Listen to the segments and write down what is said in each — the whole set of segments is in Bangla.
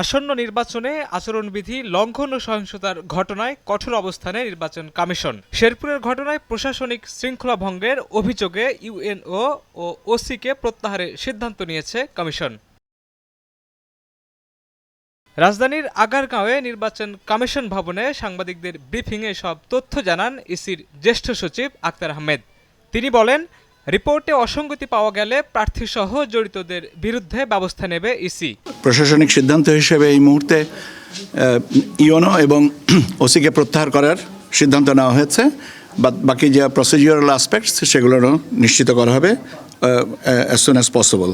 আসন্ন নির্বাচনে আচরণবিধি লঙ্ঘন ও সহিংসতার ঘটনায় কঠোর অবস্থানে নির্বাচন কমিশন। শেরপুরের ঘটনায় প্রশাসনিক শৃঙ্খলা ভঙ্গের অভিযোগে ইউএনও ও ওসিকে প্রত্যাহারের সিদ্ধান্ত নিয়েছে কমিশন। রাজধানীর আগারগাঁওয়ে নির্বাচন কমিশন ভবনে সাংবাদিকদের ব্রিফিংয়ে সব তথ্য জানান ইসির জ্যেষ্ঠ সচিব আক্তার আহমেদ। তিনি বলেন, রিপোর্টে অসঙ্গতি পাওয়া গেলে প্রার্থীসহ জড়িতদের বিরুদ্ধে ব্যবস্থা নেবে ইসি। প্রশাসনিক সিদ্ধান্ত হিসেবে এই মুহূর্তে ইউএনও এবং ওসিকে প্রত্যাহার করার সিদ্ধান্ত নেওয়া হয়েছে। বাকি যে প্রসিডিউরাল অ্যাসপেক্টস সেগুলোরও নিশ্চিত করা হবে অ্যাজ সুন অ্যাজ পসিবল।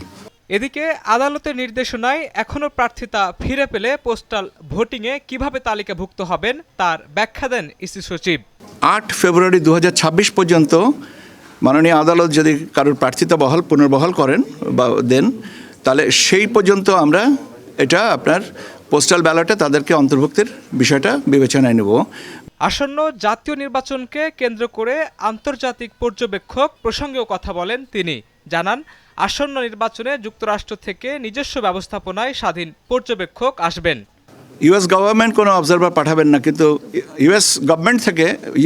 এদিকে আদালতের নির্দেশনায় এখনও প্রার্থিতা ফিরে পেলে পোস্টাল ভোটিংয়ে কিভাবে তালিকাভুক্ত হবেন তার ব্যাখ্যা দেন ইসি সচিব। 8 ফেব্রুয়ারি 2026 পর্যন্ত মাননীয় আদালত যদি কারোর প্রার্থিতা পুনর্বহাল করেন বা দেন, তাহলে সেই পর্যন্ত আমরা এটা আপনার পোস্টাল ব্যালটে তাদেরকে অন্তর্ভুক্তির বিষয়টা বিবেচনায় নেব। আসন্ন জাতীয় নির্বাচনকে কেন্দ্র করে আন্তর্জাতিক পর্যবেক্ষক প্রসঙ্গেও কথা বলেন তিনি। জানান, আসন্ন নির্বাচনে যুক্তরাষ্ট্র থেকে নিজস্ব ব্যবস্থাপনায় স্বাধীন পর্যবেক্ষক আসবেন। ইউএস গভর্নমেন্ট কোনো অবজারভার পাঠাবেন না, কিন্তু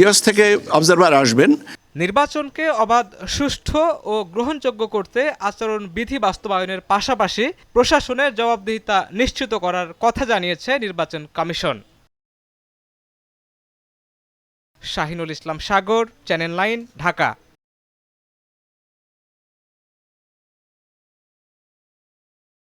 ইউএস থেকে অবজারভার আসবেন। নির্বাচনকে অবাধ, সুষ্ঠু ও গ্রহণযোগ্য করতে আচরণবিধি বাস্তবায়নের পাশাপাশি প্রশাসনের জবাবদিহিতা নিশ্চিত করার কথা জানিয়েছে নির্বাচন কমিশন। শাহিনুল ইসলাম সাগর, চ্যানেল 9, ঢাকা।